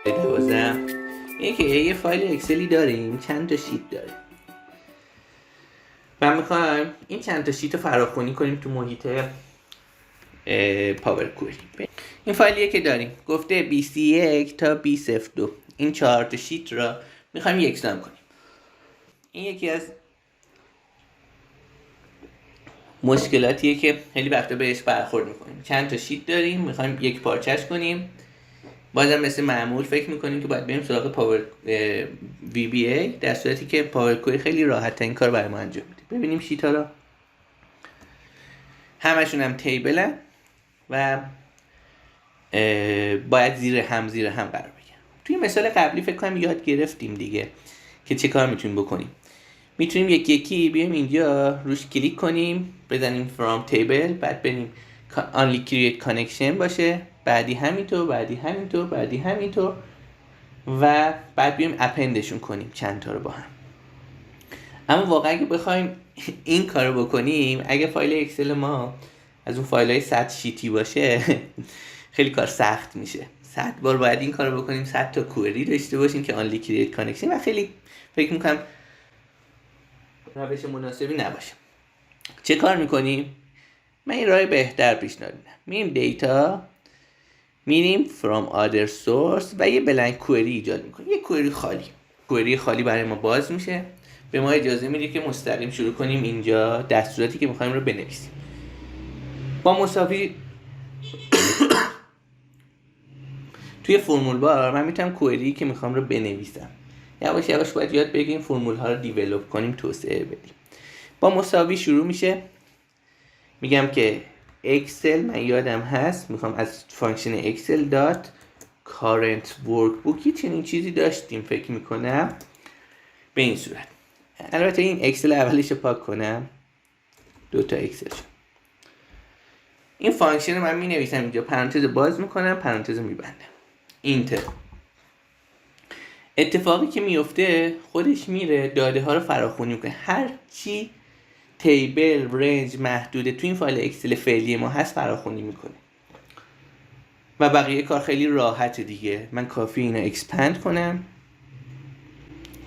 12 اینه که یه فایل اکسلی داریم، چند تا شیت داریم و میخوایم این چند تا شیت رو فراخوانی کنیم تو محیط پاور کوئری. این فایلیه که داریم گفته 21 تا 202 این 4 تا شیت را میخوایم یکسان کنیم. این یکی از مشکلاتیه که خیلی وقتا بهش برخورد میکنیم. چند تا شیت داریم میخوایم یک پارچش کنیم، بازم مثل معمول فکر میکنیم که باید بریم سراغ پاور وی بی ای، در صورتی که پاور کوئری خیلی راحت این کار برای ما انجام میده. ببینیم شیت ها را، همشون هم تیبلن و باید زیر هم قرار بگیرن. توی مثال قبلی فکر کنم یاد گرفتیم دیگه که چه کار میتونیم بکنیم. میتونیم یکی بیایم اینجا روش کلیک کنیم، بزنیم from table، بعد بریم only create connection باشه، بعدی همینطور و بعد بیایم appendشون کنیم چند تا رو با هم. اما واقعا اگه بخوایم این کارو بکنیم، اگه فایل اکسل ما از اون فایل‌های 100 شیتی باشه خیلی کار سخت میشه. 100 بار باید این کارو بکنیم، 100 تا کوئری داشته باشیم که only create connection و خیلی فکر میکنم روش مناسبی نباشه. چه کار میکنیم؟ من این راه بهتر پیشنهاد میدم. میریم دیتا، میریم from other source و یه بلنک کوئری ایجاد میکنیم. یه کوئری خالی برای ما باز میشه، به ما اجازه میده که مستقیم شروع کنیم اینجا دستوراتی که میخوایم رو بنویسیم. با مساوی توی فرمول بار من میتونم کوئری که میخوام رو بنویسم. یواش باید یاد بگیریم فرمول ها رو دیولپ کنیم، توسعه بدیم. با مساوی شروع میشه. میگم که اکسل، من یادم هست میخوام از فانکشن اکسل دات کارنت ورکبوکی چنین چیزی داشتیم فکر میکنم به این صورت. البته این اکسل اولش رو پاک کنم، 2 تا اکسل شد. این فانکشن رو من می نویسم اینجا، پرانتز باز میکنم، پرانتز رو میبندم، اینتر. اتفاقی که میفته خودش میره داده ها رو فراخوانی میکنه. هر چی تیبل، رنج، محدوده تو این فایل اکسل فعلی ما هست فراخوانی میکنه و بقیه کار خیلی راحته دیگه. من کافی اینو اکسپند کنم،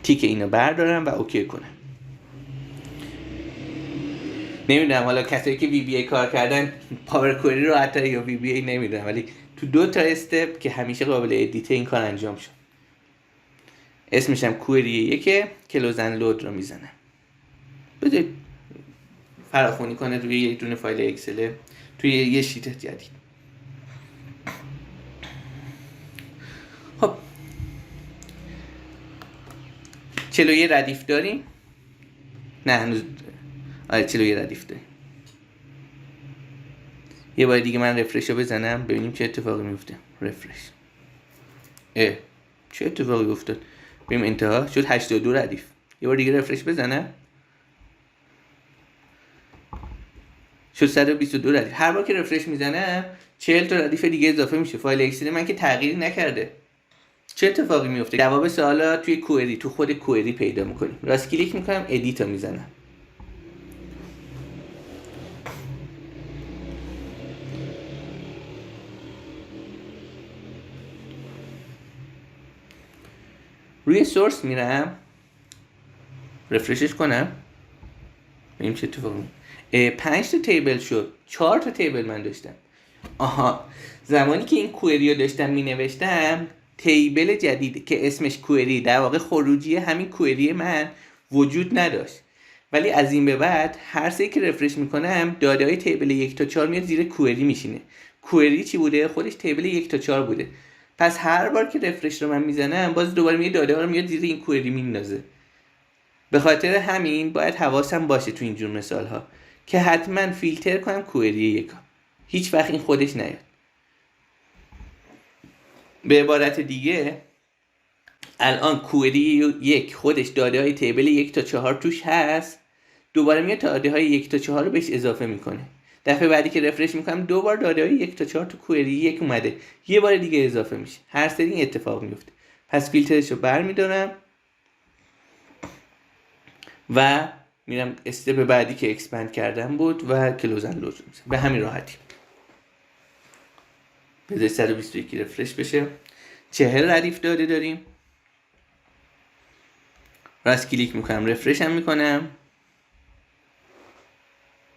تیک اینو بردارم و اوکی کنم. نمیدونم حالا کسایی که وی بی ای کار کردن پاور کوئری رو حتی یا وی بی ای نمیدونم، ولی تو 2 تا استپ که همیشه قابل ادیت این کار انجام شد. اسمش هم کوئریه که کلوز اند لود رو میزنه. بذارید فراخوانی کنه روی یک دونه فایل اکسل توی یه شیت جدید. خب 41 ردیف داریم. نه هنوز 41 ردیف داریم. یه بار دیگه من رفرش رو بزنم ببینیم چه اتفاقی میفته. رفرش. چه اتفاقی افتاد؟ بریم انتها، شد 82 ردیف. یه بار دیگه رفرش بزنم شد 122 ردیف. هر بار که رفرش میزنم 40 تا ردیف دیگه اضافه میشه. فایل اکسل من که تغییری نکرده. چه اتفاقی میفته؟ جواب سوالا توی کوئری، تو خود کوئری پیدا میکنیم. راست کلیک میکنم، ادیت رو میزنم. روی سورس میرم، رفرشش کنم، ببینیم چه اتفاقی میفته. 5 تا تیبل شد، 4 تا تیبل من داشتم. زمانی که این کوئری رو داشتم مینوشتم، تیبل جدید که اسمش کوئری، در واقع خروجی همین کوئری من وجود نداشت. ولی از این به بعد هر سری که رفرش میکنم داده های تیبل 1 تا 4 میاد زیر کوئری میشینه. کوئری چی بوده؟ خودش تیبل 1 تا 4 بوده. پس هر بار که رفرش رو من میزنم باز دوباره میاد داده ها رو میاد زیر این کوئری میندازه. به خاطر همین باید حواسم باشه تو اینجور مثال ها که حتما فیلتر کنم کوئری یکا، هیچ وقت این خودش نیاد. به عبارت دیگه الان کوئری 1 خودش داده های تیبل 1 تا 4 توش هست، دوباره میاد داده های 1 تا 4 رو بهش اضافه میکنه. دفعه بعدی که رفرش میکنم دوباره داده های 1 تا 4 تو کوئری 1 اومده، یه بار دیگه اضافه میشه. هر سری این اتفاق میفته. پس فیلترش رو برمیدارم و میرم استپ بعدی که اکسپند کردم بود و کلوز اند لود میزنم. به همین راحتی. بذار 121 رفرش بشه. 40 ردیف داده داریم. راست کلیک میکنم، رفرش هم میکنم،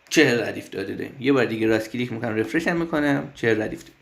40 ردیف داده داریم. یه بار دیگه راست کلیک میکنم، رفرش هم میکنم، 40 ردیف داریم.